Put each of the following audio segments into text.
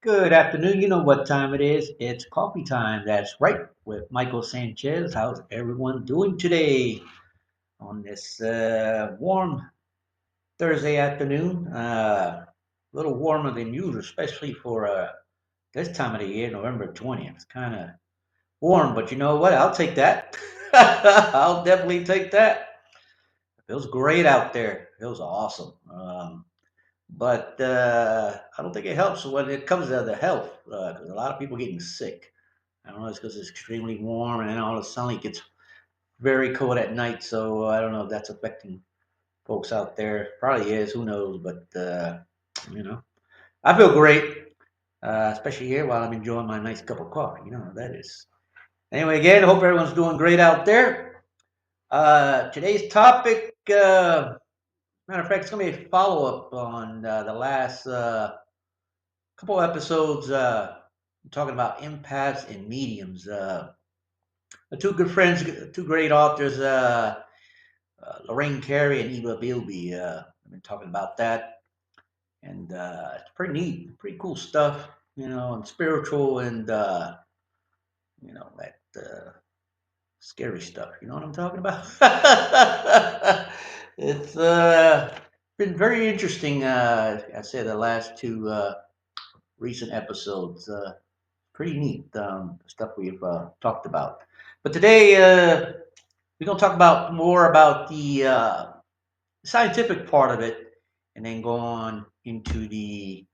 Good afternoon. You know what time it is. It's coffee time. That's right, with Michael Sanchez. How's everyone doing today on this warm Thursday afternoon? A little warmer than usual, especially for this time of the year, November 20th. It's kind of warm, but you know what? I'll take that. I'll definitely take that. It feels great out there. It feels awesome. But I don't think it helps when it comes to the health because a lot of people getting sick. I don't know, it's because it's extremely warm and then all of a sudden it gets very cold at night. So I don't know if that's affecting folks out there. Probably is, who knows? But, you know, I feel great, especially here while I'm enjoying my nice cup of coffee. You know how that is. Anyway, again, hope everyone's doing great out there. Today's topic, matter of fact, it's going to be a follow up on the last couple episodes talking about empaths and mediums. Two good friends, two great authors, Lorraine Carey and Eva Bilby. I've been talking about that, and it's pretty neat, pretty cool stuff, and spiritual and that scary stuff. You know what I'm talking about? It's been very interesting. I said the last two recent episodes. Pretty neat stuff we've talked about. But today we're going to talk about more about the scientific part of it, and then go on into the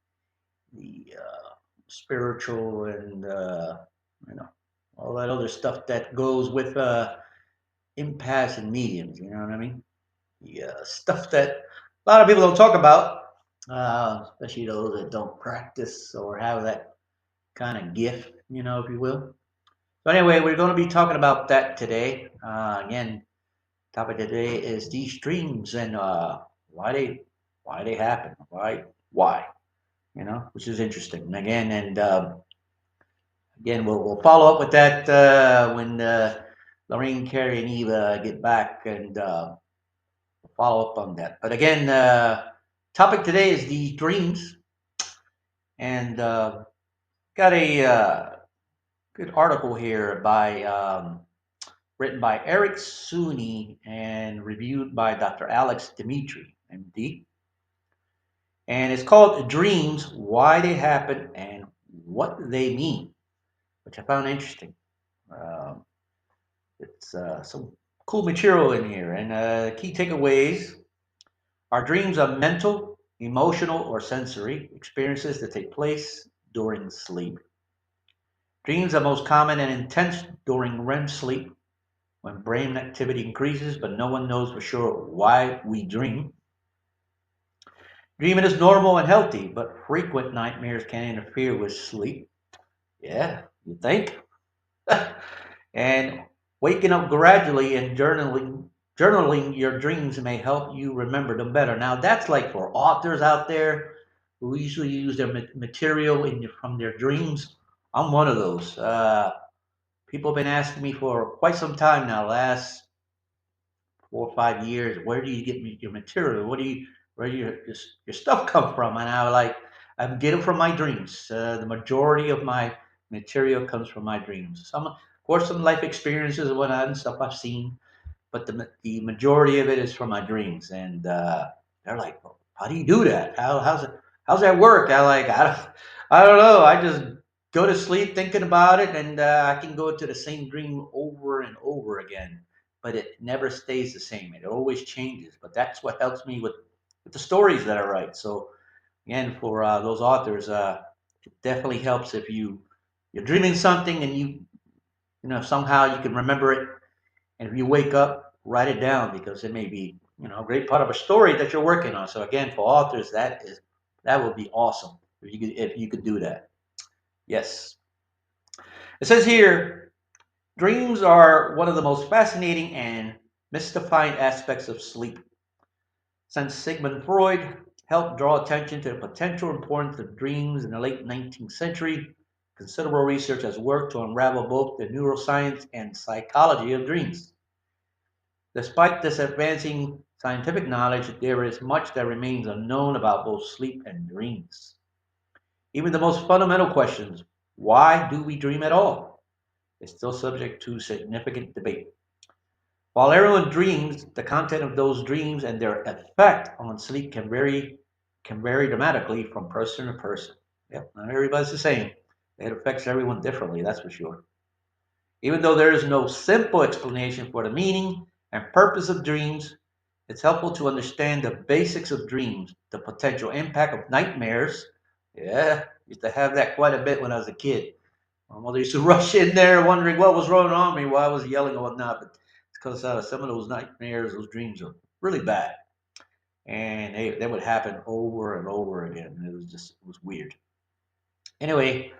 spiritual and you know all that other stuff that goes with empaths and mediums. You know what I mean? The stuff that a lot of people don't talk about, especially those that don't practice or have that kind of gift, if you will. So anyway, we're going to be talking about that today. Again, topic today is these dreams and why they happen, why, which is interesting. And again, we'll follow up with that when Lorraine, Carey, and Eva get back, and follow up on that. But again, topic today is these dreams, and got a good article here by written by Eric Suni and reviewed by Dr. Alex Dimitri, MD. And it's called Dreams, Why They Happen and What They Mean, which I found interesting. Um, it's some cool material in here. And key takeaways: our dreams are mental, emotional, or sensory experiences that take place during sleep. Dreams are most common and intense during REM sleep, when brain activity increases, but no one knows for sure why we dream. Dreaming is normal and healthy, but frequent nightmares can interfere with sleep. Yeah, you think? And waking up gradually and journaling your dreams may help you remember them better. Now, that's like for authors out there who usually use their material from their dreams. I'm one of those. People have been asking me for quite some time now, last 4 or 5 years, where do you get your material? Where do your stuff come from? And I get it from my dreams. The majority of my material comes from my dreams. Of course, some life experiences and whatnot and stuff I've seen, but the majority of it is from my dreams. And they're like, well, how do you do that? How's that work? I don't know. I just go to sleep thinking about it, and I can go into the same dream over and over again, but it never stays the same. It always changes. But that's what helps me with the stories that I write. So again, for those authors, it definitely helps if you're dreaming something and somehow you can remember it, and if you wake up, write it down because it may be a great part of a story that you're working on. So again, for authors, that would be awesome if you could do that. Yes. It says here, dreams are one of the most fascinating and mystifying aspects of sleep. Since Sigmund Freud helped draw attention to the potential importance of dreams in the late 19th century, considerable research has worked to unravel both the neuroscience and psychology of dreams. Despite this advancing scientific knowledge, there is much that remains unknown about both sleep and dreams. Even the most fundamental questions, why do we dream at all, is still subject to significant debate. While everyone dreams, the content of those dreams and their effect on sleep can vary dramatically from person to person. Yep, not everybody's the same. It affects everyone differently, that's for sure. Even though there is no simple explanation for the meaning and purpose of dreams, it's helpful to understand the basics of dreams, the potential impact of nightmares. Yeah, used to have that quite a bit when I was a kid. My mother used to rush in there wondering what was wrong on me, why I was yelling and whatnot. But it's because some of those nightmares, those dreams are really bad. And they would happen over and over again. It was weird. Anyway,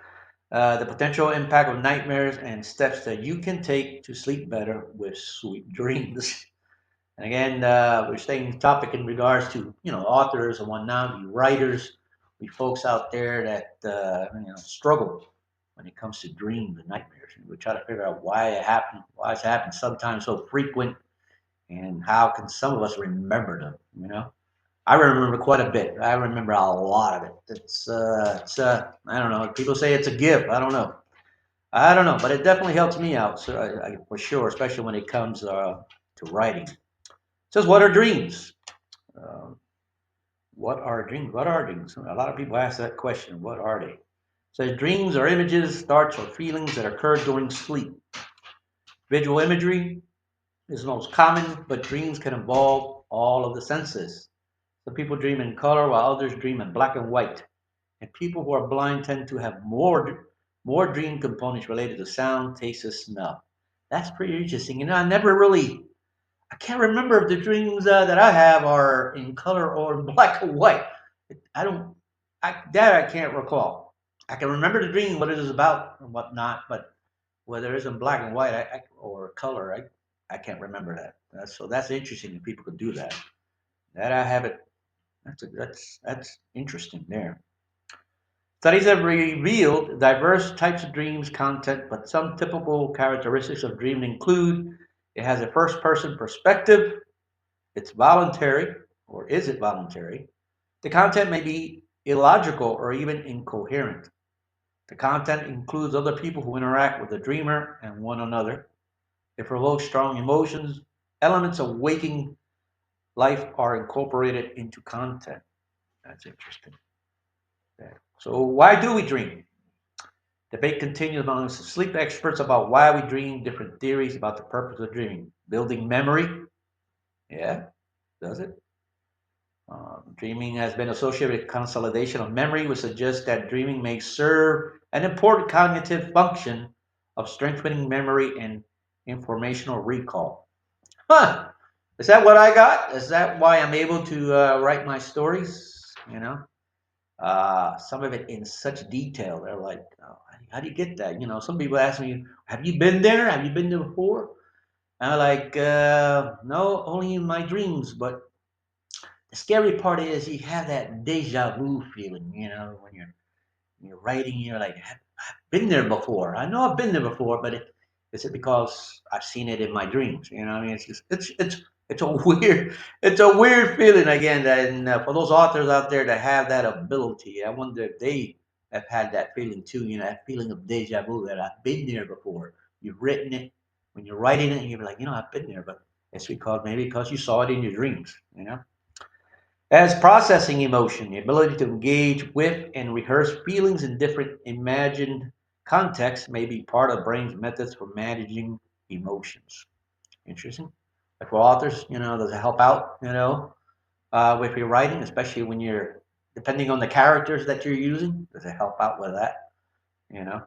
the potential impact of nightmares and steps that you can take to sleep better with sweet dreams. And again, we're staying topic in regards to authors and whatnot, you writers, we folks out there that struggle when it comes to dreams and nightmares. And we try to figure out why it happened, why it's happened sometimes so frequent, and how can some of us remember them. I remember quite a bit. I remember a lot of it. It's I don't know. People say it's a gift. I don't know. I don't know, but it definitely helps me out, so for sure, especially when it comes to writing. It says, what are dreams? Uh, what are dreams? What are dreams? A lot of people ask that question. What are they? So dreams are images, thoughts, or feelings that occur during sleep. Visual imagery is the most common, but dreams can involve all of the senses. Some people dream in color while others dream in black and white. And people who are blind tend to have more dream components related to sound, taste, and smell. That's pretty interesting. I can't remember if the dreams that I have are in color or in black and white. I don't, I can't recall. I can remember the dream, what it is about and whatnot, but whether it's in black and white or color, I can't remember that. So that's interesting that people could do that. That I haven't. That's interesting there. Studies have revealed diverse types of dreams content, but some typical characteristics of dreaming include it has a first person perspective, it's voluntary, or is it voluntary? The content may be illogical or even incoherent. The content includes other people who interact with the dreamer and one another. It provokes strong emotions. Elements of waking life are incorporated into content. That's interesting. Okay. So, why do we dream? Debate continues amongst sleep experts about why we dream, different theories about the purpose of dreaming. Building memory? Yeah, does it? Dreaming has been associated with consolidation of memory, which suggests that dreaming may serve an important cognitive function of strengthening memory and informational recall. Huh? Is that what I got? Is that why I'm able to write my stories? Some of it in such detail. They're like, oh, how do you get that? Some people ask me, have you been there? Have you been there before? And I'm like, no, only in my dreams. But the scary part is you have that deja vu feeling, when you're writing, you're like, I've been there before. I know I've been there before, but is it because I've seen it in my dreams? I mean, it's a weird feeling again. And for those authors out there that have that ability, I wonder if they have had that feeling too. That feeling of deja vu that I've been there before. You've written it when you're writing it, and you're like, I've been there, but it's because you saw it in your dreams. As processing emotion, the ability to engage with and rehearse feelings in different imagined contexts may be part of the brain's methods for managing emotions. Interesting. Like for authors, does it help out, with your writing, especially when you're, depending on the characters that you're using, does it help out with that? You know,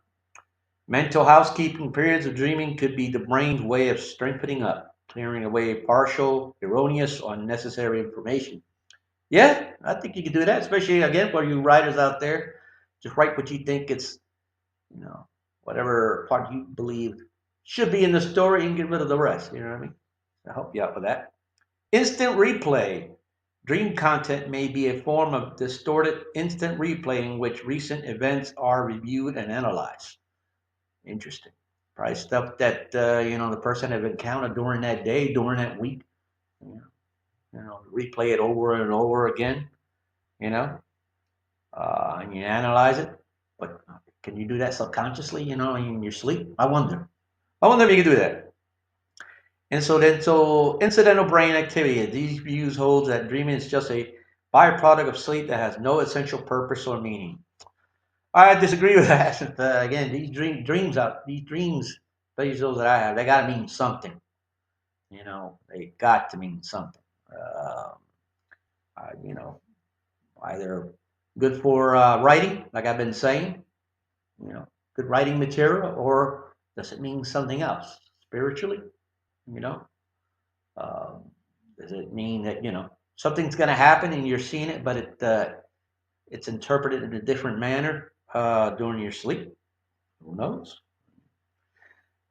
Mental housekeeping periods of dreaming could be the brain's way of strengthening up, clearing away partial, erroneous, or unnecessary information. Yeah, I think you can do that, especially again for you writers out there. Just write what you think it's, you know, whatever part you believe should be in the story and get rid of the rest. You know what I mean? I'll help you out with that. Instant replay. Dream content may be a form of distorted instant replay in which recent events are reviewed and analyzed. Interesting. Probably stuff that the person have encountered during that day, during that week. You replay it over and over again. You know, and you analyze it. But can you do that subconsciously, in your sleep? I wonder. I wonder if you can do that. So incidental brain activity. These views holds that dreaming is just a byproduct of sleep that has no essential purpose or meaning. I disagree with that. Again, these dreams, especially those that I have, they got to mean something. They got to mean something. Um, you know, either good for writing, like I've been saying, you know, good writing material, or does it mean something else spiritually? You know, um, does it mean that something's going to happen and you're seeing it, but it's interpreted in a different manner during your sleep? Who knows?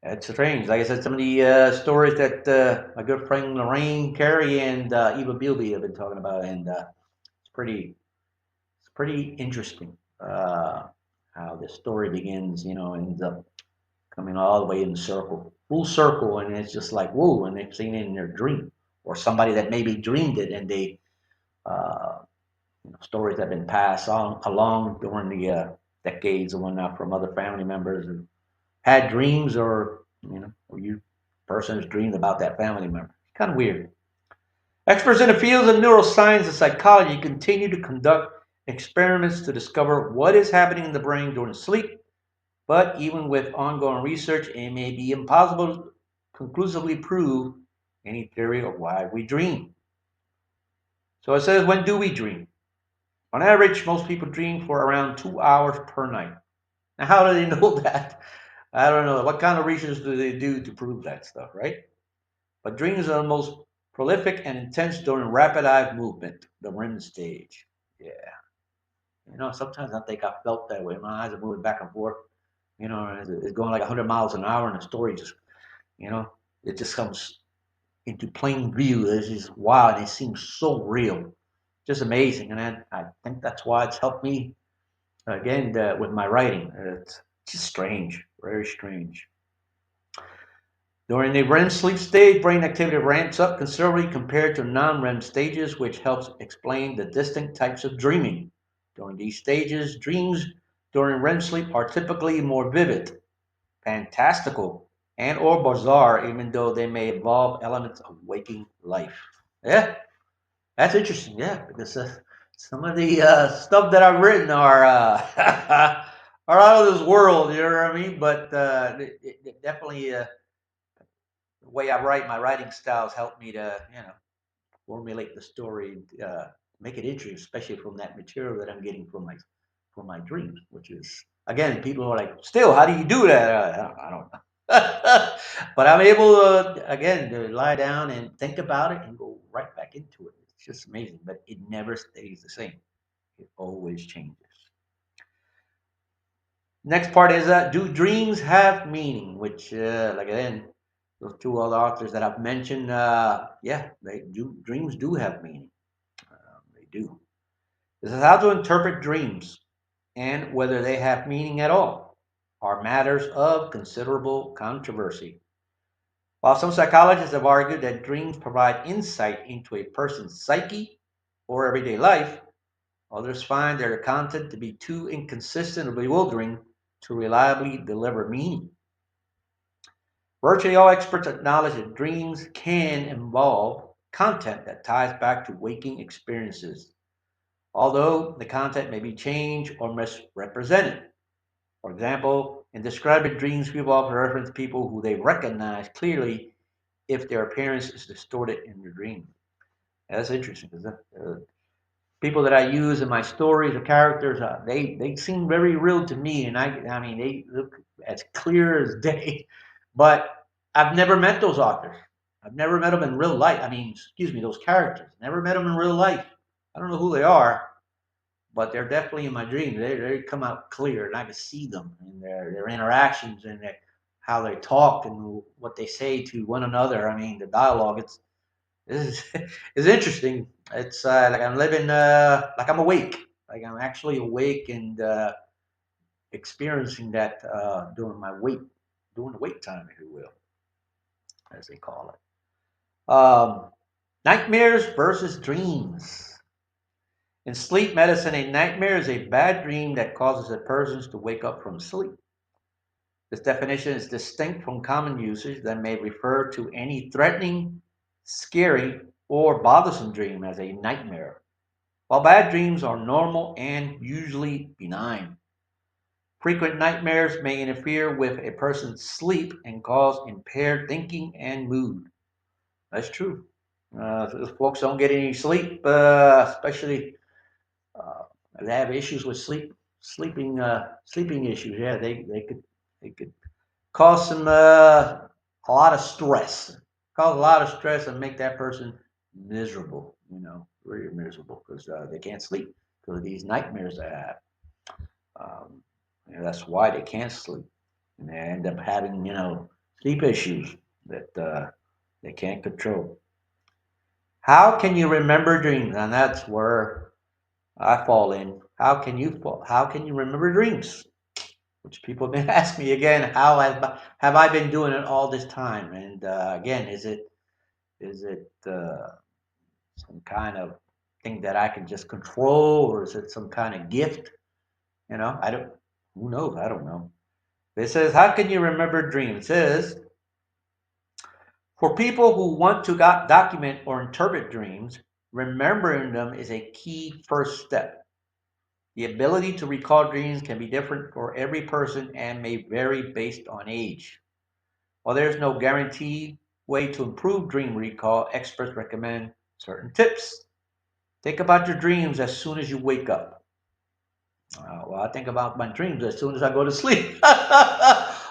It's strange. Like I said, some of the stories that my good friend Lorraine Carey and Eva Bilby have been talking about, and it's pretty it's pretty interesting how the story begins. Ends up coming all the way in the circle, full circle, and it's just like whoa, and they've seen it in their dream, or somebody that maybe dreamed it, and they uh, stories that have been passed on along during the decades and whatnot from other family members who had dreams, or you person has dreamed about that family member. It's kind of weird. Experts in the fields of neuroscience and psychology continue to conduct experiments to discover what is happening in the brain during sleep. But even with ongoing research, it may be impossible to conclusively prove any theory of why we dream. So it says, when do we dream? On average, most people dream for around 2 hours per night. Now, how do they know that? I don't know. What kind of research do they do to prove that stuff, right? But dreams are the most prolific and intense during rapid eye movement, the REM stage. Yeah. Sometimes I think I felt that way. My eyes are moving back and forth. It's going like 100 miles an hour, and the story just, you know, it just comes into plain view. It's just wow, and it seems so real. Just amazing. And I think that's why it's helped me, again, with my writing. It's just strange, very strange. During the REM sleep stage, brain activity ramps up considerably compared to non-REM stages, which helps explain the distinct types of dreaming. During these stages, dreams during REM sleep are typically more vivid, fantastical, and or bizarre, even though they may involve elements of waking life. Yeah, that's interesting. Yeah, because some of the stuff that I've written are are out of this world. You know what I mean? But it definitely. The way I write, my writing styles help me to, formulate the story, make it interesting, especially from that material that I'm getting from my dreams, which is again, people are like, still, how do you do that? I don't know. But I'm able to again to lie down and think about it and go right back into it. It's just amazing, but it never stays the same. It always changes. Next part is do dreams have meaning? Which, like again, those two other authors that I've mentioned, yeah, they do. Dreams do have meaning. They do. This is how to interpret dreams and whether they have meaning at all are matters of considerable controversy. While some psychologists have argued that dreams provide insight into a person's psyche or everyday life, others find their content to be too inconsistent or bewildering to reliably deliver meaning. Virtually all experts acknowledge that dreams can involve content that ties back to waking experiences, although the content may be changed or misrepresented. For example, in describing dreams, people often reference people who they recognize clearly if their appearance is distorted in the dream. That's interesting because people that I use in my stories, the characters, they seem very real to me, and I mean they look as clear as day. But I've never met those authors. I've never met them in real life. I mean, excuse me, those characters. Never met them in real life. I don't know who they are, but they're definitely in my dreams. They come out clear, and I can see them and their interactions and how they talk and what they say to one another. I mean, the dialogue. This is interesting. It's like I'm living, like I'm awake, like I'm actually awake and experiencing that during the wait time, if you will, as they call it. Nightmares versus dreams. In sleep medicine, a nightmare is a bad dream that causes a person to wake up from sleep. This definition is distinct from common usage that may refer to any threatening, scary, or bothersome dream as a nightmare, while bad dreams are normal and usually benign. Frequent nightmares may interfere with a person's sleep and cause impaired thinking and mood. That's true. If folks don't get any sleep, especially they have issues with sleeping issues. Yeah, they could cause some a lot of stress, cause a lot of stress, and make that person miserable. Really miserable because they can't sleep because of these nightmares they have. Um, that's why they can't sleep, and they end up having sleep issues that they can't control. How can you remember dreams? And that's where I fall in. How can you remember dreams? Which people have been asking me again. How have I been doing it all this time? And again, is it some kind of thing that I can just control, or is it some kind of gift? I don't. Who knows? I don't know. It says, how can you remember dreams? It says, for people who want to document or interpret dreams, remembering them is a key first step. The ability to recall dreams can be different for every person and may vary based on age. While there is no guaranteed way to improve dream recall, experts recommend certain tips. Think about your dreams as soon as you wake up. Well, I think about my dreams as soon as I go to sleep.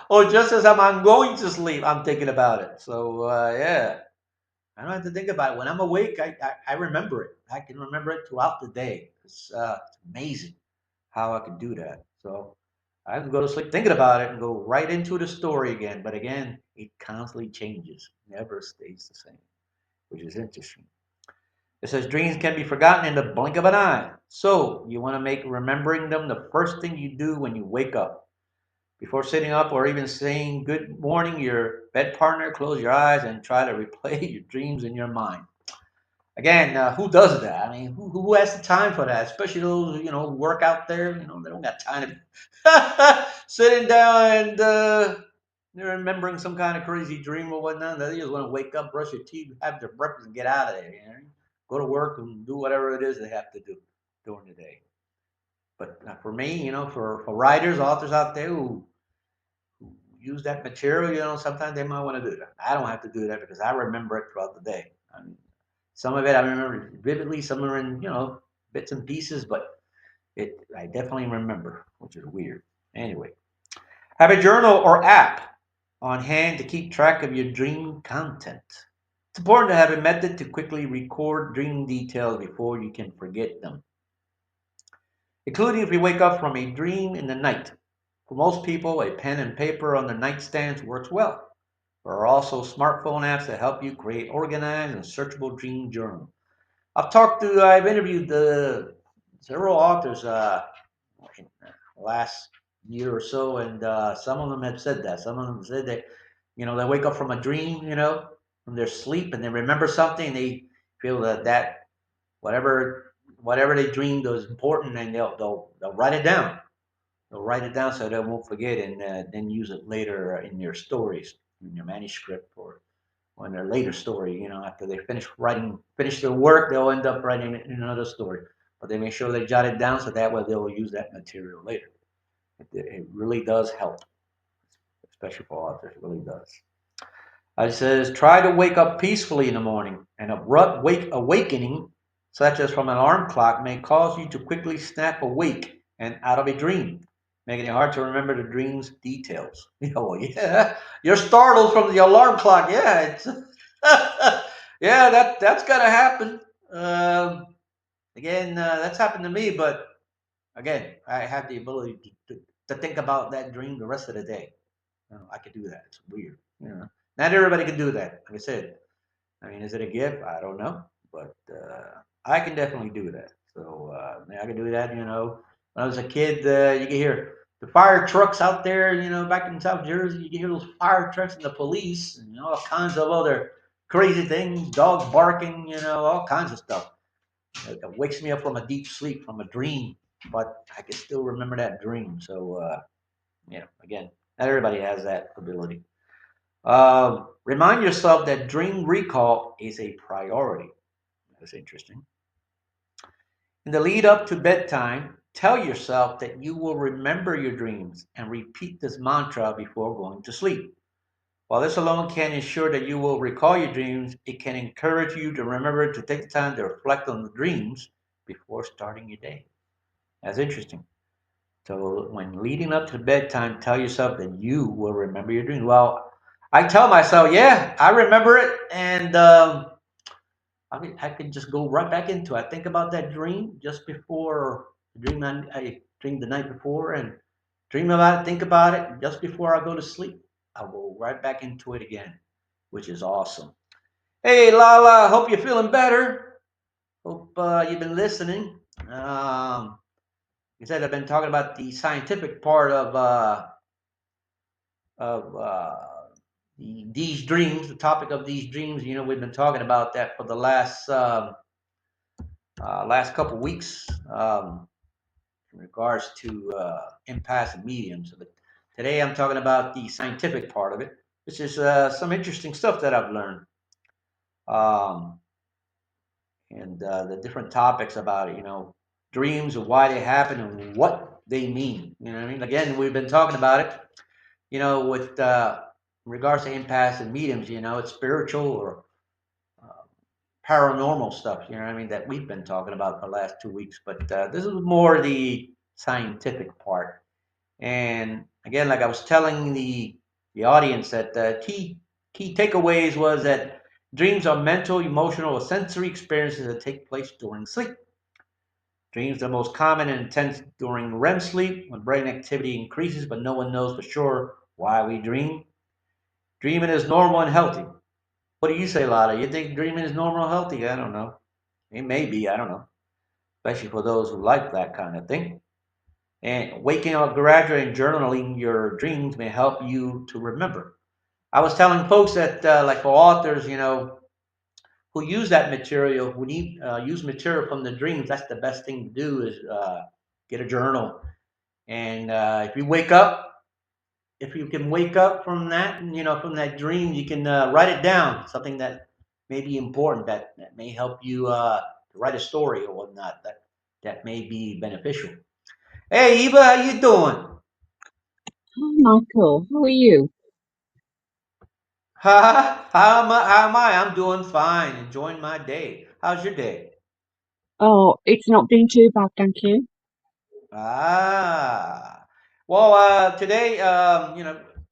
Or just as I'm going to sleep, I'm thinking about it. So, yeah, I don't have to think about it. When I'm awake, I remember it. I can remember it throughout the day. It's amazing how I can do that. So I can go to sleep thinking about it and go right into the story again. But again, it constantly changes, never stays the same, which is interesting. It says dreams can be forgotten in the blink of an eye. So you want to make remembering them the first thing you do when you wake up. Before sitting up or even saying good morning, your bed partner, close your eyes and try to replay your dreams in your mind. Again, who does that? I mean, who has the time for that? Especially those who work out there. They don't got time to sitting down and they're remembering some kind of crazy dream or whatnot. They just want to wake up, brush your teeth, have their breakfast, and get out of there. Go to work and do whatever it is they have to do during the day. But for me, for writers, authors out there who use that material, sometimes they might want to do that. I don't have to do that because I remember it throughout the day. I mean, some of it I remember vividly, some are in, bits and pieces, but I definitely remember, which is weird. Anyway, have a journal or app on hand to keep track of your dream content. It's important to have a method to quickly record dream details before you can forget them, including if you wake up from a dream in the night. For most people, a pen and paper on the nightstand works well. There are also smartphone apps that help you create organized and searchable dream journal. I've interviewed several authors in the last year or so, and some of them have said that. Some of them said that, they wake up from a dream, from their sleep, and they remember something, and they feel that whatever they dreamed was important, and they'll write it down. They'll write it down so they won't forget, and then use it later in your stories, in your manuscript, or in their later story. After they finish their work, they'll end up writing it in another story. But they make sure they jot it down so that way they will use that material later. It really does help, especially for authors. It really does. It says, try to wake up peacefully in the morning. An abrupt awakening, such as from an alarm clock, may cause you to quickly snap awake and out of a dream, making it hard to remember the dream's details. Oh, yeah. You're startled from the alarm clock. Yeah, it's yeah, that's gotta happen. Um, Again, that's happened to me, but again, I have the ability to think about that dream the rest of the day. I could do that. It's weird. Not everybody can do that. Like I said, I mean, is it a gift? I don't know, but I can definitely do that. So I can do that. When I was a kid, you can hear the fire trucks out there. Back in South Jersey, you can hear those fire trucks and the police and all kinds of other crazy things, dogs barking. All kinds of stuff. It wakes me up from a deep sleep, from a dream, but I can still remember that dream. So, again, not everybody has that ability. Remind yourself that dream recall is a priority. That's interesting. In the lead up to bedtime, tell yourself that you will remember your dreams and repeat this mantra before going to sleep. While this alone can ensure that you will recall your dreams, it can encourage you to remember to take the time to reflect on the dreams before starting your day. That's interesting. So when leading up to bedtime, tell yourself that you will remember your dreams. Well, I tell myself, yeah, I remember it, and I can just go right back into it. I think about that dream just before the dream I dreamed the night before, and dream about it, think about it just before I go to sleep. I'll go right back into it again, which is awesome. Hey, Lala, hope you're feeling better. Hope you've been listening. Um, you said I've been talking about the scientific part of these dreams, the topic of these dreams. We've been talking about that for the last couple weeks in regards to empaths and mediums. But today I'm talking about the scientific part of it, which is some interesting stuff that I've learned. Um, and the different topics about it, dreams and why they happen and what they mean. You know what I mean? Again, we've been talking about it, with in regards to empaths and mediums, it's spiritual or uh, paranormal stuff, you know what I mean, that we've been talking about for the last 2 weeks. But this is more the scientific part. And again, like I was telling the audience, that key takeaways was that dreams are mental, emotional, or sensory experiences that take place during sleep. Dreams are most common and intense during REM sleep when brain activity increases, but no one knows for sure why we dream. Dreaming is normal and healthy. What do you say, Lada? You think dreaming is normal and healthy? I don't know. It may be, I don't know. Especially for those who like that kind of thing. And waking up gradually and journaling your dreams may help you to remember. I was telling folks that, like for authors, who use that material, who need use material from the dreams, that's the best thing to do is get a journal. And if you can wake up from that, and from that dream, you can write it down. Something that may be important, that may help you to write a story or whatnot. That may be beneficial. Hey, Eva, how you doing? Hi, Michael. How are you? How am I? I'm doing fine, enjoying my day. How's your day? Oh, it's not been too bad, thank you. Ah, well, today,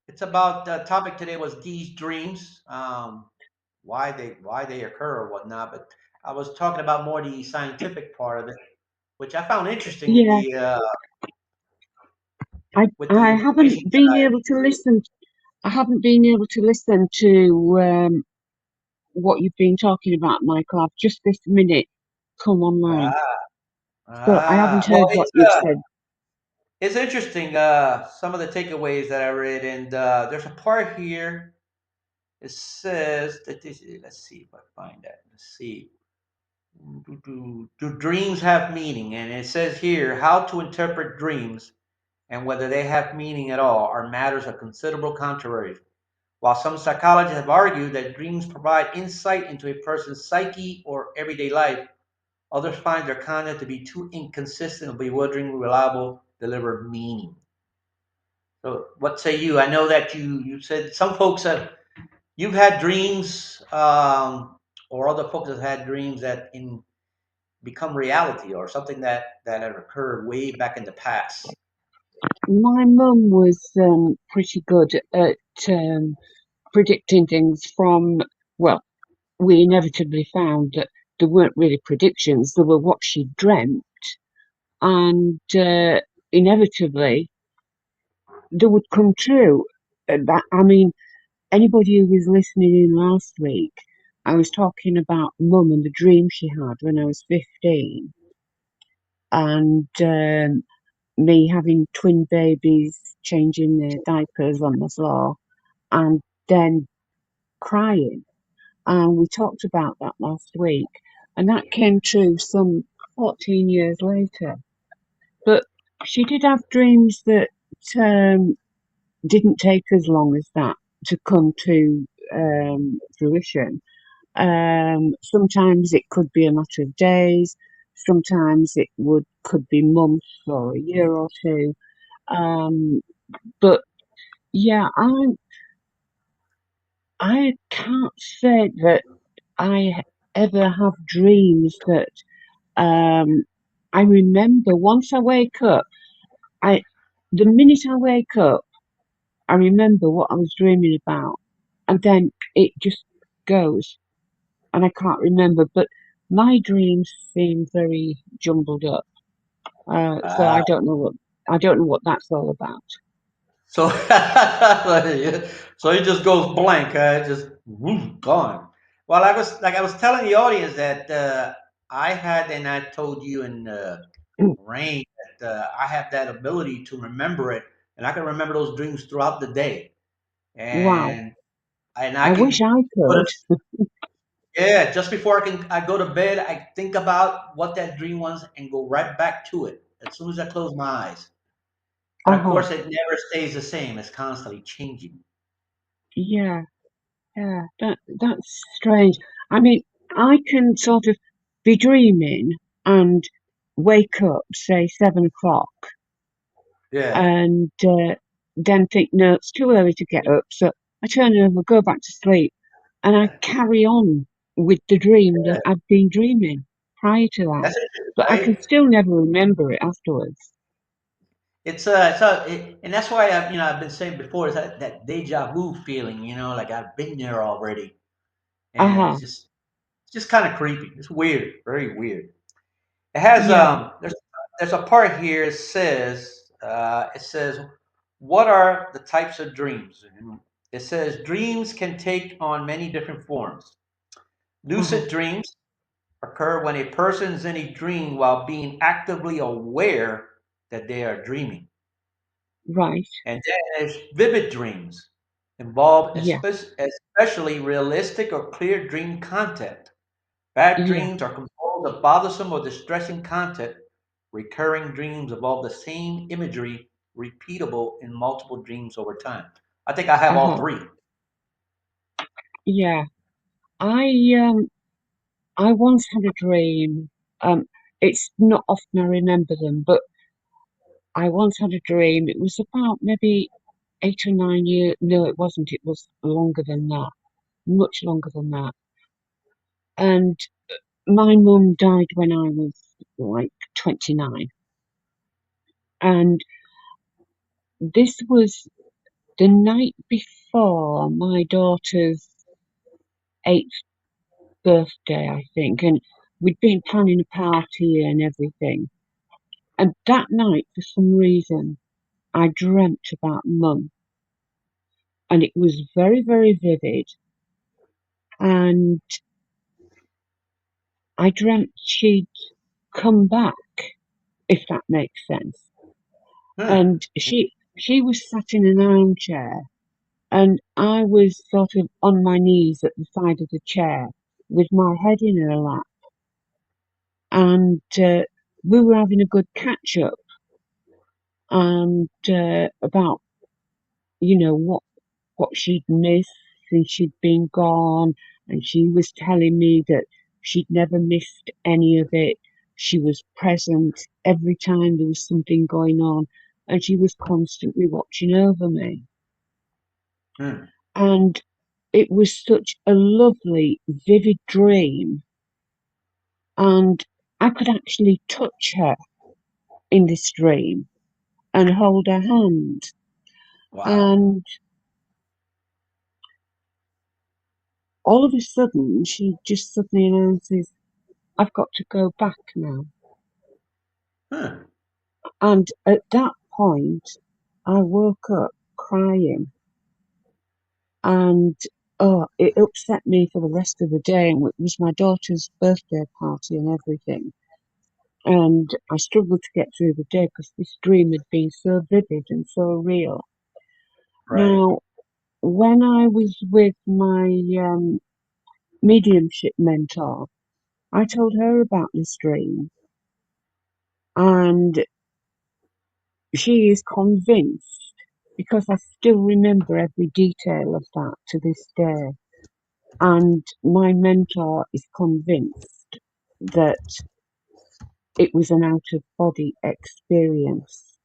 it's about topic today was these dreams, why they occur or whatnot. But I was talking about more the scientific part of it, which I found interesting with Yeah, I the haven't information that been I able to read. listen. I haven't been able to listen to what you've been talking about, Michael. I've just this minute come online, Ah, so I haven't well, heard what you've said. it's interesting. Some of the takeaways that I read, and there's a part here. It says that let's see if I find that. Let's see. Do dreams have meaning? And it says here how to interpret dreams and whether they have meaning at all are matters of considerable controversy. While some psychologists have argued that dreams provide insight into a person's psyche or everyday life, others find their content to be too inconsistent or bewilderingly reliable to deliver meaning. So, what say you? I know that you said some folks have you've had dreams, or other folks have had dreams that in become reality or something that had occurred way back in the past. My mum was pretty good at predicting things from, well, we inevitably found that there weren't really predictions, they were what she dreamt, and inevitably they would come true. I mean, anybody who was listening in last week, I was talking about mum and the dream she had when I was 15, and me having twin babies changing their diapers on the floor, and then crying. And we talked about that last week. and that came true some 14 years later. But she did have dreams that um, didn't take as long as that to come to fruition. Sometimes it could be a matter of days. Sometimes it would could be months or a year or two. Um, but yeah, I can't say that I ever have dreams that um, I remember. Once I wake up, I the minute I wake up, I remember what I was dreaming about, and then it just goes, and I can't remember. But my dreams seem very jumbled up, so Uh, I don't know what that's all about. so so it just goes blank, just woof, gone. Well, I was telling the audience that I had, and I told you in rain that I have that ability to remember it, and I can remember those dreams throughout the day, Wow, and I I wish can I go to, could. yeah, just before I go to bed, I think about what that dream was and go right back to it as soon as I close my eyes. And of Uh-huh. course, it never stays the same; it's constantly changing. Yeah, yeah, that's strange. I mean, I can sort of be dreaming and wake up, say 7 o'clock, Yeah. and then think, no, it's too early to get up. So I turn over, go back to sleep, and I carry on with the dream that I've been dreaming prior to that. That's it, But I can right? still never remember it afterwards. And that's why I've been saying before is that deja vu feeling, like I've been there already, and Uh-huh. it's just kind of creepy. It's weird, very weird. It has Yeah, there's a part here. It says what are the types of dreams? And it says dreams can take on many different forms. uh-huh. Lucid dreams occur when a person is in a dream while being actively aware that they are dreaming. Right. And then there's vivid dreams, involve Yeah, especially realistic or clear dream content. Bad yeah, dreams are composed of bothersome or distressing content. Recurring dreams involve the same imagery, repeatable in multiple dreams over time. I think I have all uh-huh. three. Yeah. I um I once had a dream. It's not often I remember them, but I once had a dream. It was about maybe 8 or 9 years. No, it wasn't. It was longer than that, much longer than that. And my mum died when I was like 29. And this was the night before my daughter's 8th birthday, I think. And we'd been planning a party and everything. And that night, for some reason, I dreamt about mum. And it was very, very vivid. And I dreamt she'd come back, if that makes sense. Hmm. And she was sat in an armchair, and I was sort of on my knees at the side of the chair with my head in her lap, and we were having a good catch up and about what she'd missed since she'd been gone, and she was telling me that she'd never missed any of it. She was present every time there was something going on, and she was constantly watching over me. Hmm. And it was such a lovely, vivid dream, and I could actually touch her in this dream and hold her hand. Wow. And all of a sudden, she just suddenly announces, I've got to go back now. Hmm. And at that point, I woke up crying, and it upset me for the rest of the day. And it was my daughter's birthday party and everything. And I struggled to get through the day because this dream had been so vivid and so real. Right. Now, when I was with my mediumship mentor, I told her about this dream, and she is convinced because I still remember every detail of that to this day. And my mentor is convinced that it was an out of body experience.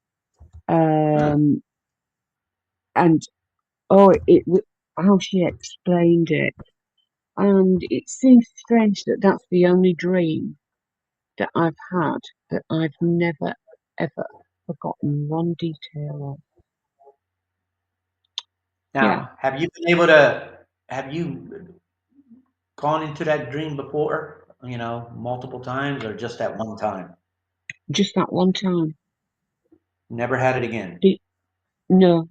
Hmm. Um, and oh, how she explained it. And it seems strange that that's the only dream that I've had that I've never ever forgotten one detail of. Yeah, Now, have you been able to? Have you gone into that dream before? Multiple times, or just that one time? just that one time. Never had it again. The, no,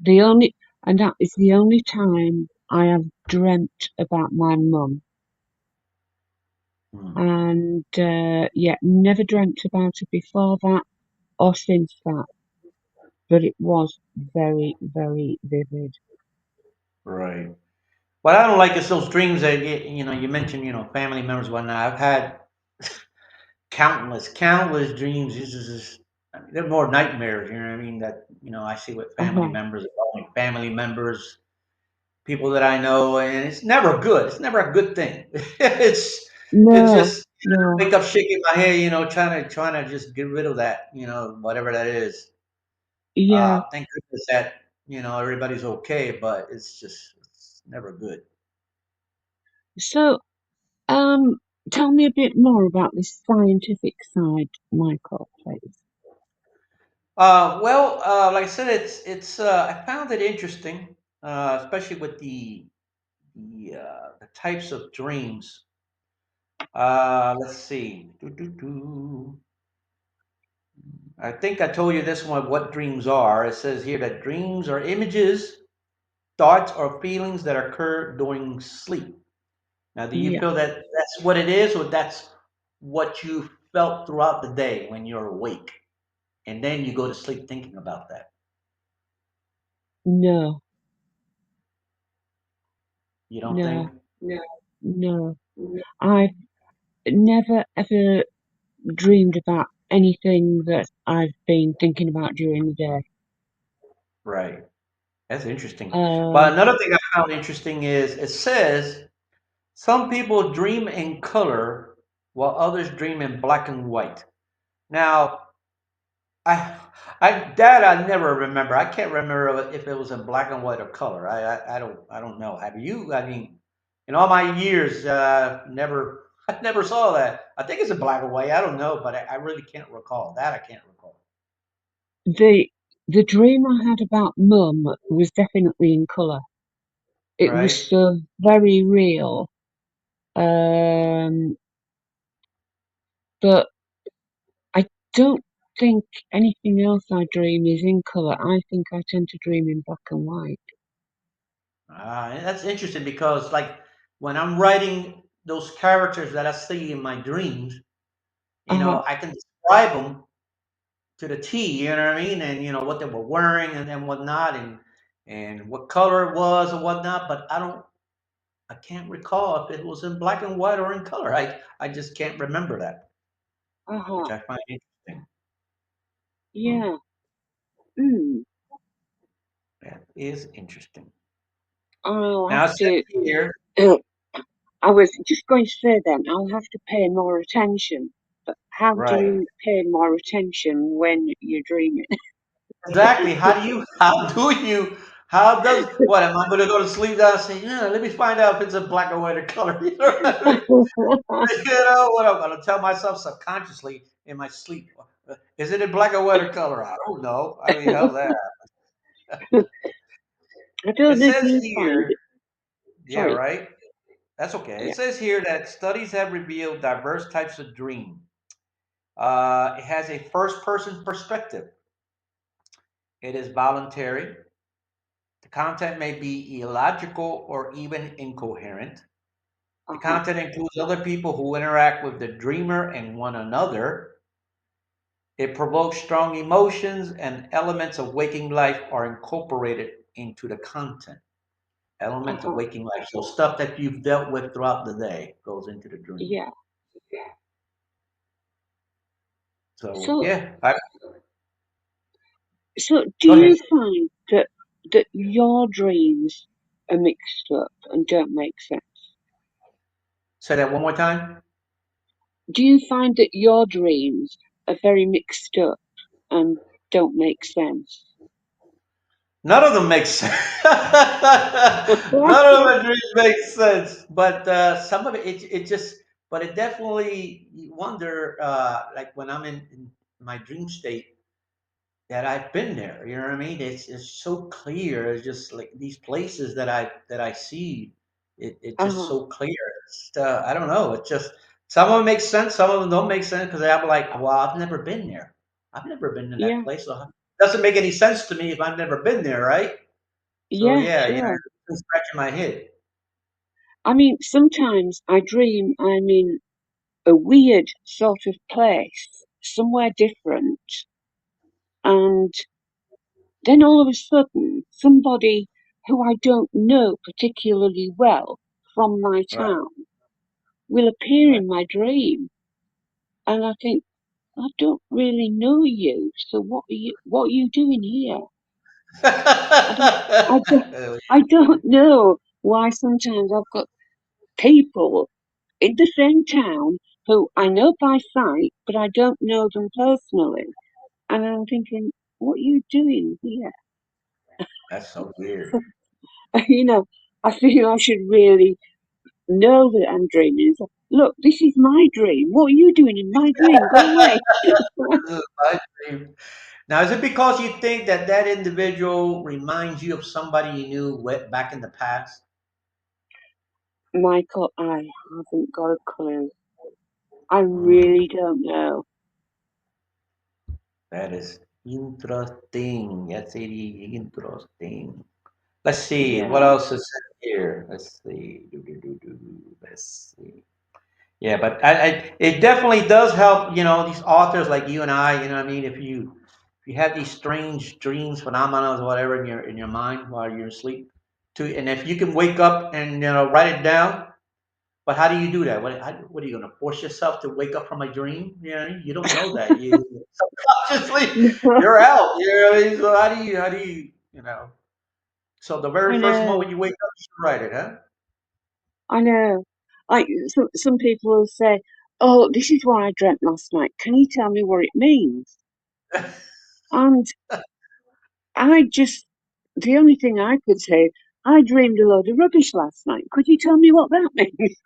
and that is the only time I have dreamt about my mum. Hmm. And yeah, never dreamt about her before that or since that, but it was very, very vivid. Right. What I don't like is those dreams that you mentioned, family members, and whatnot. I've had countless dreams. This is just, I mean, they're more nightmares. You know what I mean? That I see with family Uh-huh. members, involving family members, people that I know, and it's never good. It's never a good thing. It's No, just no, wake up shaking my head, trying to just get rid of that, whatever that is. yeah. Thank goodness that everybody's okay, but it's never good. So, um, tell me a bit more about this scientific side, Michael, please. Like I said, I found it interesting, especially with the types of dreams. Let's see. I think I told you this one, what dreams are. It says here that dreams are images, thoughts, or feelings that occur during sleep. Now, do you Yeah, feel that that's what it is, or that's what you felt throughout the day when you're awake, and then you go to sleep thinking about that? no, You don't no, think? no. I've never ever dreamed about anything that I've been thinking about during the day. Right. That's interesting. But Um, another thing I found interesting is it says some people dream in color while others dream in black and white. Now, I, I never remember. I can't remember if it was in black and white or color. I don't know. Have you? I mean, in all my years, never I never saw that. I think it's in black and white. I don't know, but I really can't recall that. I can't recall. the the dream I had about Mum was definitely in colour. It was Right? so very real. Um, but I don't think anything else I dream is in colour. I think I tend to dream in black and white. That's interesting because, like, when I'm writing those characters that I see in my dreams, Uh-huh, I can describe them to the T. You know what I mean? And what they were wearing and whatnot, and what color it was and whatnot. But I can't recall if it was in black and white or in color. I just can't remember that, which uh-huh. I find interesting. Hmm, Yeah. Mm. that is interesting. I'll Now have it to. says here, Uh, I was just going to say then, I'll have to pay more attention. But how do right? you pay more attention when you're dreaming? Exactly. How does, what, am I going to go to sleep now and say, yeah, let me find out if it's in black or white or color? You know what I mean? What I'm going to tell myself subconsciously in my sleep. Is it in black or white or color? I don't know. I mean, how's that? I don't It know if says you find here, it. yeah, Sorry. right? That's okay. It Yeah. says here that studies have revealed diverse types of dream. It has a first person perspective. It is voluntary. The content may be illogical or even incoherent. The Uh-huh. content includes other people who interact with the dreamer and one another. It provokes strong emotions, and elements of waking life are incorporated into the content. Elements of Uh-huh. waking life. So stuff that you've dealt with throughout the day goes into the dream. Yeah. So So, yeah, I so do go you ahead. find that your dreams are mixed up and don't make sense? Say that one more time. Do you find that your dreams are very mixed up and don't make sense? None of them makes sense. None of the dreams make sense. But some of it just, but it definitely, you wonder, like when I'm in my dream state, that I've been there. You know what I mean? It's so clear. It's just like these places that I see. It just Uh-huh. so clear. It's, I don't know. It's just some of them make sense. Some of them don't make sense because I'm like, well, I've never been there. I've never been in that Yeah. place, so it doesn't make any sense to me if I've never been there, right? So Yeah, yeah, sure. it's scratching my head. I mean, sometimes I dream I'm in a weird sort of place, somewhere different, and then all of a sudden, somebody who I don't know particularly well from my Right. town will appear Right. in my dream, and I think, I don't really know you, so what are you doing here? I don't, I don't, I don't know why sometimes I've got people in the same town who I know by sight, but I don't know them personally. And I'm thinking, what are you doing here? That's so weird. You know, I feel I should really know that I'm dreaming. It's like, look, this is my dream. What are you doing in my dream? Go away. This is my dream. Now, is it because you think that that individual reminds you of somebody you knew back in the past? Michael, I haven't got a clue. I Mm, really don't know. that is interesting. That's really interesting. Let's see. What Yeah. else is in here? Let's see. Let's see. Yeah, but it definitely does help. These authors like you and I. You know, what I mean, if you have these strange dreams, phenomena, or whatever in your mind while you're asleep, and if you can wake up and write it down. But how do you do that? What are you going to force yourself to wake up from a dream? You don't know that. You subconsciously you're out. You know what I mean? So how do you? So the very I first moment know. you wake up, you should write it, huh? I know. Like some people will say, "Oh, this is what I dreamt last night. Can you tell me what it means?" And I just, the only thing I could say, I dreamed a load of rubbish last night. Could you tell me what that means?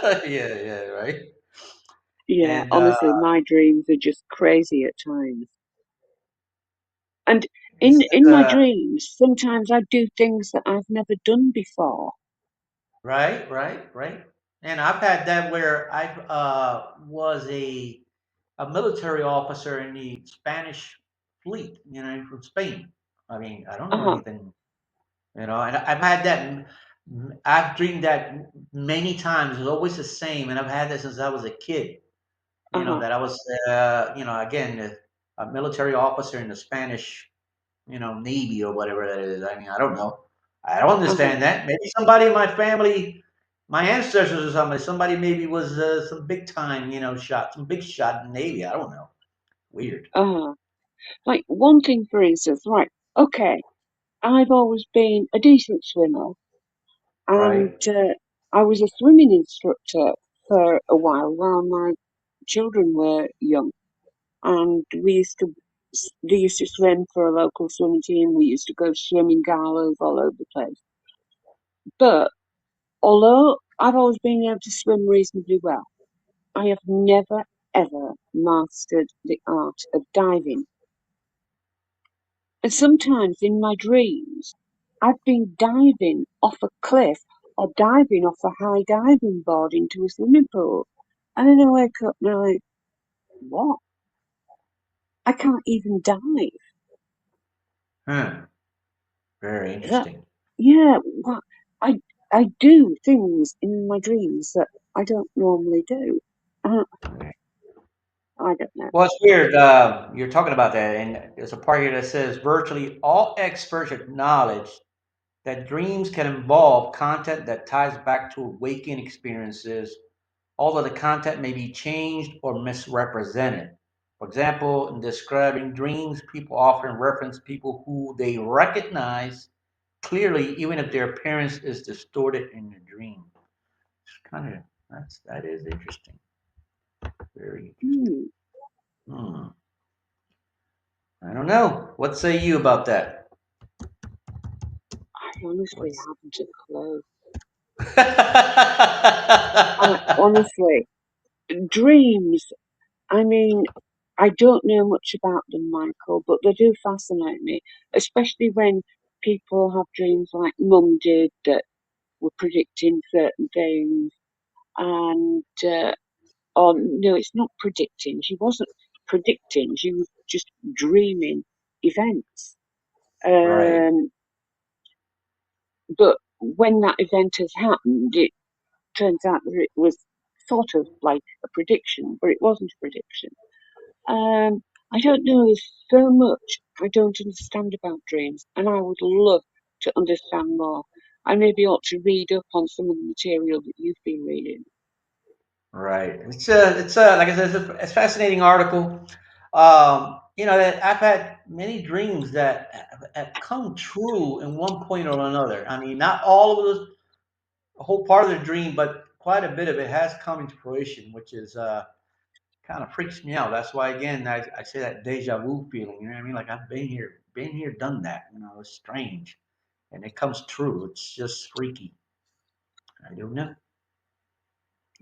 Yeah, yeah, right. Yeah, And honestly, my dreams are just crazy at times. And this is in my dreams, sometimes I do things that I've never done before. right, right, right. And I've had that where I was a military officer in the Spanish fleet, from Spain. I mean, I don't know Uh-huh, anything, and I've had that. I've dreamed that many times. It's always the same, and I've had that since I was a kid. uh-huh, That I was, again, a military officer in the Spanish, Navy or whatever that is. I mean, I don't know. I don't uh-huh, understand that. Maybe somebody in my family, my ancestors or somebody maybe was some big time, shot, some big shot in the Navy. I don't know. Weird, uh-huh. Like one thing, for instance, right, okay, I've always been a decent swimmer, and right? I was a swimming instructor for a while my children were young, and they used to swim for a local swimming team. We used to go swimming galas all over the place. But although I've always been able to swim reasonably well, I have never ever mastered the art of diving. And sometimes in my dreams, I've been diving off a cliff or diving off a high diving board into a swimming pool. And then I wake up and I'm like, what? I can't even dive. Huh. Very That, interesting. yeah, what? I, I do things in my dreams that I don't normally do. Uh, I don't know. Well, it's weird. You're talking about that, and there's a part here that says virtually all experts acknowledge that dreams can involve content that ties back to awakened experiences, although the content may be changed or misrepresented. For example, in describing dreams, people often reference people who they recognize clearly, even if their appearance is distorted in the dream. It's kind of that is interesting. Very interesting. Hmm. Hmm. I don't know. What say you about that? I honestly What's haven't a clue. I honestly, dreams. I mean, I don't know much about them, Michael, but they do fascinate me, especially when people have dreams like Mum did that were predicting certain things. And, or no, it's not predicting. She wasn't predicting. She was just dreaming events. right? Um, but when that event has happened, it turns out that it was sort of like a prediction, but it wasn't a prediction. Um, I don't know. There's so much I don't understand about dreams, and I would love to understand more. I maybe ought to read up on some of the material that you've been reading. Right. It's like I said, it's a fascinating article. That I've had many dreams that have come true in one point or another. I mean, not all of those, a whole part of the dream, but quite a bit of it has come into fruition, which is kind of freaks me out. That's why, again, I say that deja vu feeling. You know what I mean? Like I've been here, done that. It's strange, and it comes true. It's just freaky. I don't know.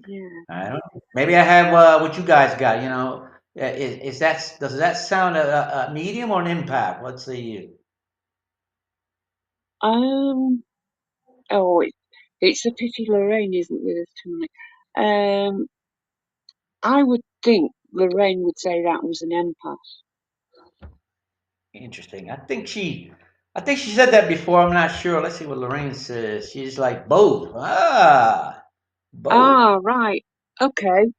Yeah. I don't know. Maybe I have what you guys got. Is that does that sound a medium or an impact? Let's see. Um. Oh, it's a pity Lorraine isn't with us tonight. I would think Lorraine would say that was an empath. Interesting. I think she said that before. I'm not sure. Let's see what Lorraine says. She's like both. Ah, both. Ah, right. Okay.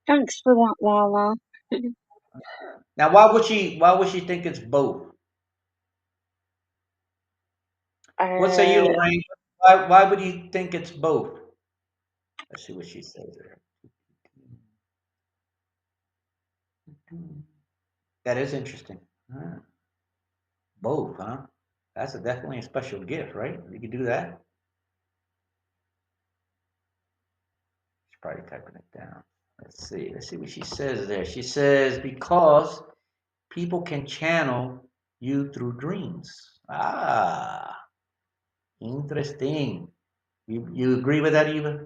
Thanks for that, Lala. Now, why would she think it's both? What say you, Uh, Lorraine? Why would you think it's both? Let's see what she says there. That is interesting. Ah, both, huh? That's definitely a special gift, right? You could do that. She's probably typing it down. Let's see. Let's see what she says there. She says, because people can channel you through dreams. Ah, interesting. You agree with that, Eva?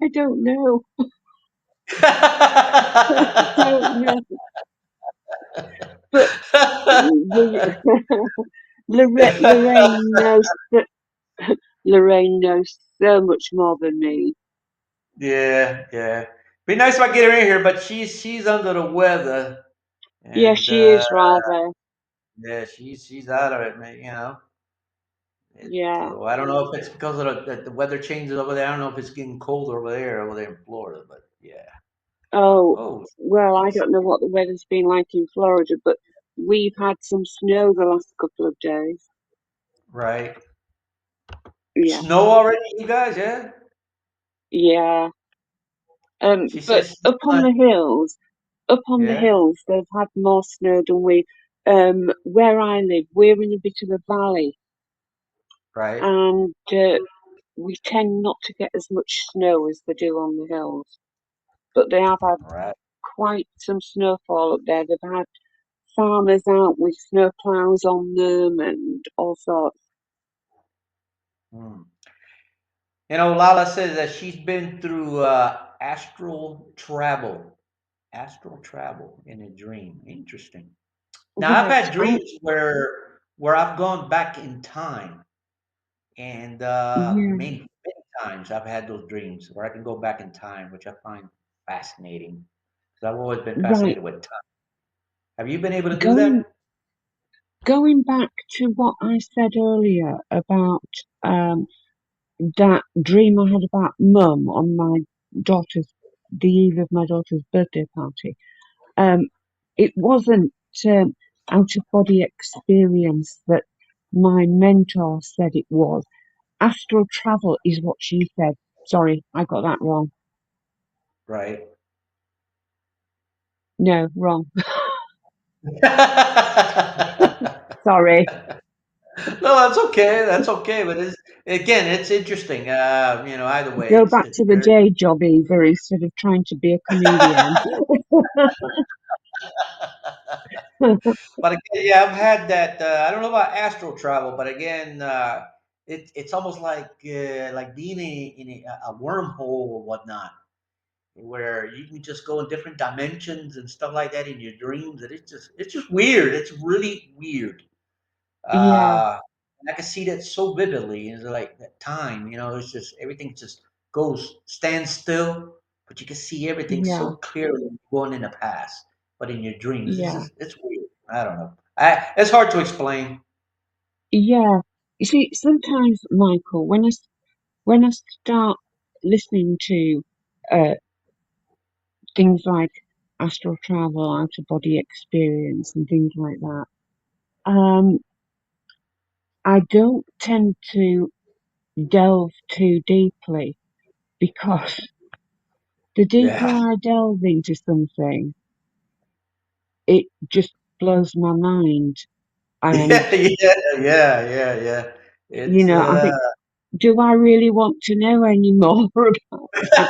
I don't know. I don't know. But Lorraine knows that Lorraine knows so much more than me. Yeah, yeah. Be nice if I get her in here, but she's under the weather, Yeah, and she is rather. yeah, she's out of it, man. Yeah. So I don't know if it's because of the weather changes over there. I don't know if it's getting colder over there in Florida, but yeah. Oh, Oh, well, I nice. don't know what the weather's been like in Florida, but we've had some snow the last couple of days. Right. Yeah. Snow already, you guys? Yeah. Yeah. She But says she's up on gonna. the hills, Yeah. they've had more snow than we. Where I live, we're in a bit of a valley, Right. and we tend not to get as much snow as they do on the hills. But they have had Right. quite some snowfall up there. They've had farmers out with snow plows on them and all sorts. Hmm. Lala says that she's been through astral travel in a dream. Interesting. Now I've Right. had dreams where I've gone back in time, and Yeah. many times I've had those dreams where I can go back in time, which I find fascinating because I've always been Right. fascinated with time. Have you been able to do Going that? going back to what I said earlier about um, that dream I had about Mum on daughter's the eve of my daughter's birthday party. Um, it wasn't out of body experience that. My mentor said it was. Astral travel is what she said. Sorry, I got that wrong. right? No, wrong. No, Sorry. that's okay. That's okay. But again, it's interesting. Either way, Go it's back it's to the very. day job, Eva, instead of trying to be a comedian. But again, yeah, I've had that. I don't know about astral travel, but again, it's almost like being in a wormhole or whatnot, where you can just go in different dimensions and stuff like that in your dreams, and it's just weird. It's really weird. Yeah, And I can see that so vividly. It's like that time, it's just everything just stands still, but you can see everything yeah, so clearly going in the past. But in your dreams, yeah, it's weird. I don't know. It's hard to explain. yeah. You see, sometimes, Michael, when I start listening to uh, things like astral travel, out of body experience, and things like that, um, I don't tend to delve too deeply because the deeper Yeah, I delve into something, it just blows my mind. And, yeah, yeah, yeah, yeah, yeah. you It's know, I think, do I really want to know any more about this?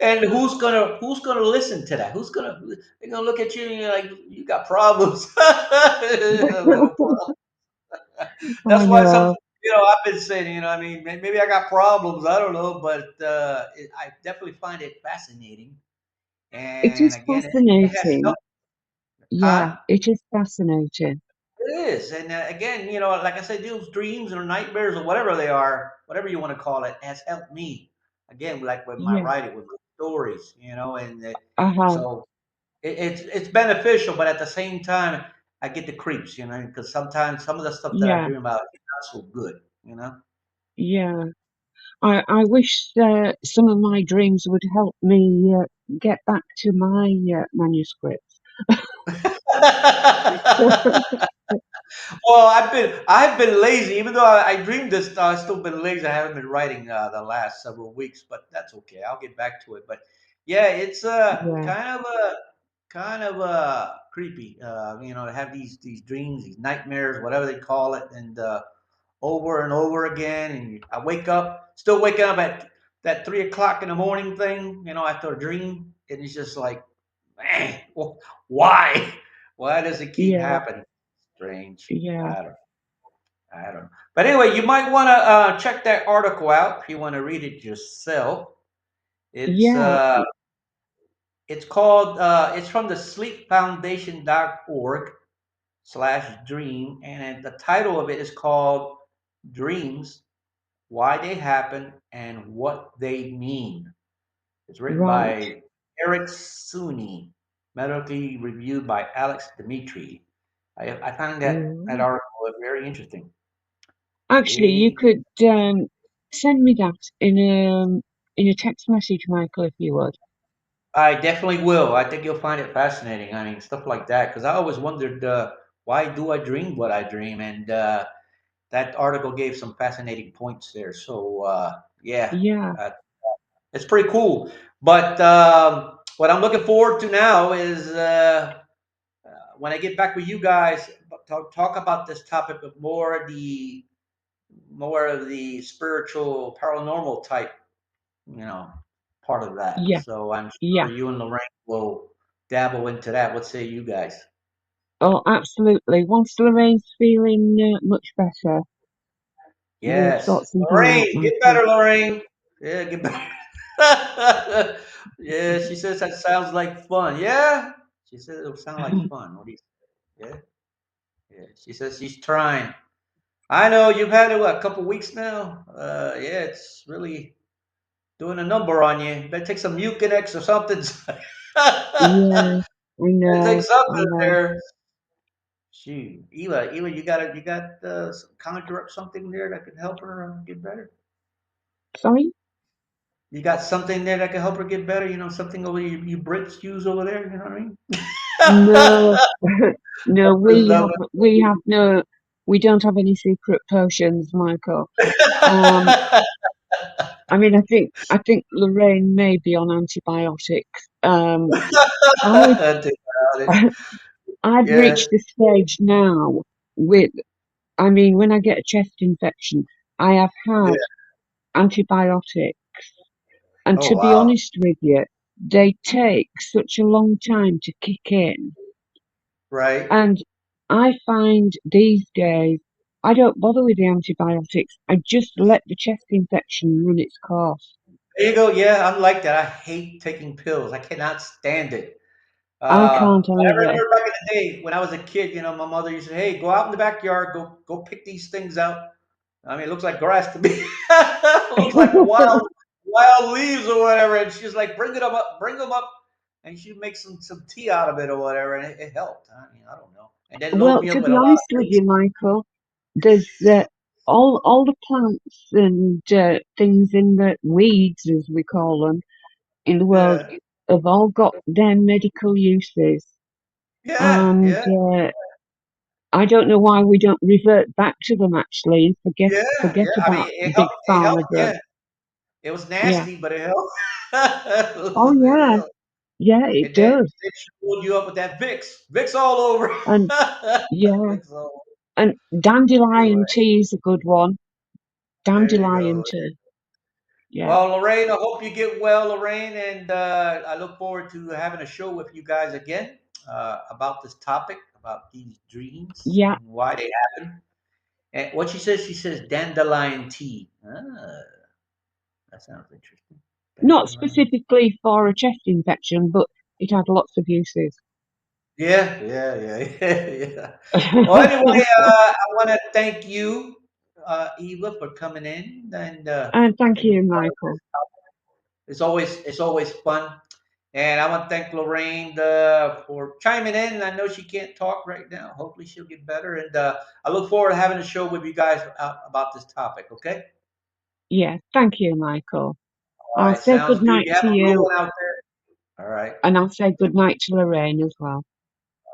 and who's gonna listen to that? They're gonna look at you and you're like, you got problems. Little problem. That's I why know. I've been saying, I mean, maybe I got problems. I don't know, but I definitely find it fascinating. It And is again, it has fascinating. helped. Yeah, Huh? it is fascinating. It is. And again, like I said, those dreams or nightmares or whatever they are, whatever you want to call it, has helped me. Again, like with my Yeah, writing, with my stories, and I have. so it's beneficial, but at the same time, I get the creeps, because sometimes some of the stuff that I Yeah, dream about is not so good. yeah. I wish some of my dreams would help me get back to my manuscripts. Well, I've been lazy, even though I dreamed this. I've still been lazy. I haven't been writing the last several weeks, but that's okay. I'll get back to it. But yeah, it's Yeah, kind of creepy. To have these dreams, these nightmares, whatever they call it, and over and over again. And I wake up, still waking up at that 3 o'clock in the morning thing. After a dream, and it's just like, man, why? Why does it keep yeah, happening? Strange. yeah, I don't. I don't know. But anyway, you might want to check that article out if you want to read it yourself. It's yeah. uh, it's called. It's from the sleepfoundation.org/dream, and the title of it is called "Dreams: Why They Happen and What They Mean." It's written Right. by Eric Suni, medically reviewed by Alex Dimitri. I found that Mm. article very interesting. Actually, you Eh, could send me that in a text message, Michael, if you would. I definitely will. I think you'll find it fascinating. I mean, stuff like that, because I always wondered why do I dream what I dream, and that article gave some fascinating points there. So yeah, Yeah, uh, it's pretty cool. But what I'm looking forward to now is when I get back with you guys, talk about this topic of more of the spiritual, paranormal type, you know, part of that. yeah, So I'm yeah. sure you and Lorraine will dabble into that. What say you guys? Oh, absolutely. Once Lorraine's feeling much better, we'll Yes, sort something out, Lorraine, get Michael. better, Lorraine. Yeah, get better. Yeah, she says that sounds like fun. Yeah, she says it'll sound like fun. What do you? Yeah, yeah. She says she's trying. I know you've had it what, a couple weeks now. Yeah, it's really doing a number on you. You better take some Mucinex or something. Yeah, I Take know, I something know. there. Shoot, Eva, you got conjure up something there that could help her get better. Sorry? You got something there that can help her get better. Something over you Brits use over there. You know what I mean? No, no, I love we don't have any secret potions, Michael. Um, it. I mean, I think Lorraine may be on antibiotics. I've Antibiotics. I've Yeah. reached the stage now with, I mean, when I get a chest infection, I have Yeah. had antibiotics, and Oh to be wow. honest with you, they take such a long time to kick in. Right. And I find these days I don't bother with the antibiotics. I just let the chest infection run its course. There you go. Yeah, I'm like that. I hate taking pills. I cannot stand it. I can't I either. remember back in the day when I was a kid, my mother used to say, "Hey, go out in the backyard, go pick these things out." I mean, it looks like grass to me. It looks like wild leaves or whatever. And she's like, bring them up, and she'd make some tea out of it or whatever, and it helped. I mean, I don't know. And then load Well, me to up with be a lot of honest with things. you, Michael, there's all the plants and things in the weeds, as we call them, in the world Yeah, have all got their medical uses. yeah, And yeah, I don't know why we don't revert back to them actually and yeah, forget yeah. I mean, about it big helped. It pharma helped. drugs. Yeah, it was Yeah. nasty, but it helped. Oh It yeah. helped. Yeah, it does. Then she pulled you up with that Vicks all over. And yeah, Vicks all over. and dandelion Anyway, tea is a good one. there you Dandelion go. tea. Yeah. Well, Lorraine, I hope you get well, Lorraine, and I look forward to having a show with you guys again about this topic, about these dreams Yeah. and why they happen. And what she says dandelion tea. Ah, that sounds interesting. Not Dandelion. specifically for a chest infection, but it had lots of uses. Yeah, yeah, yeah, yeah. Well, anyway, I want to thank you, Eva, for coming in and And thank taking you, part of Michael. this. It's always fun. And I want to thank Lorraine for chiming in. I know she can't talk right now. Hopefully, she'll get better. And I look forward to having a show with you guys about this topic. Okay. Yeah, thank you, Michael. All I'll right. say Sounds good good. night You have to a good you, one out there. All right. and I'll say good night to Lorraine as well.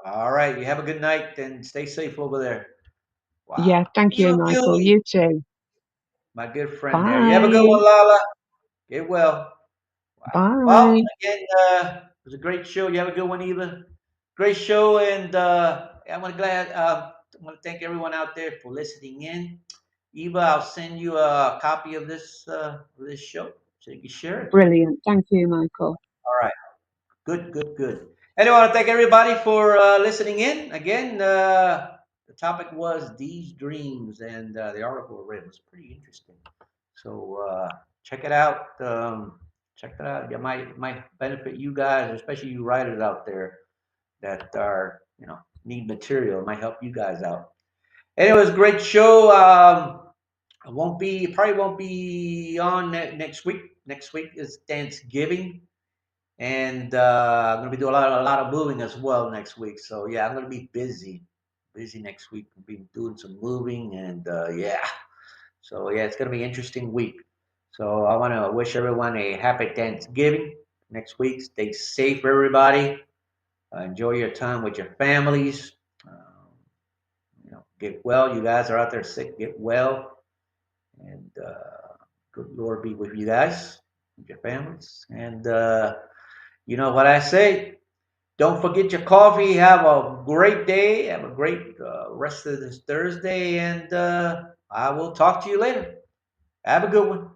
All right. You have a good night and stay safe over there. Yeah, Wow. thank you, Eva Michael. Beauty, You too. my good friend there. You have a good Bye. one, Lala. Get well. Wow. Well, Bye. again, it was a great show. You have a good one, Eva. Great show, and I want to thank everyone out there for listening in. Eva, I'll send you a copy of this show so you can share it. Brilliant. Thank you, Michael. All right. Good, good, good. Anyway, I want to thank everybody for listening in. Again, the topic was these dreams, and the article I read was pretty interesting. So check it out. Check that out. It might benefit you guys, especially you writers out there that are need material. It might help you guys out. Anyways, great show. I won't be probably won't be on next week. Next week is Thanksgiving. And I'm gonna be doing a lot of moving as well next week. So yeah, I'm gonna be busy next week. I'll be doing some moving and yeah. So yeah, it's gonna be an interesting week. So I want to wish everyone a happy Thanksgiving next week. Stay safe, everybody. Enjoy your time with your families. Um, get well. You guys are out there sick. Get well, and good Lord be with you guys, with your families. And you know what I say. Don't forget your coffee. Have a great day. Have a great rest of this Thursday, and I will talk to you later. Have a good one.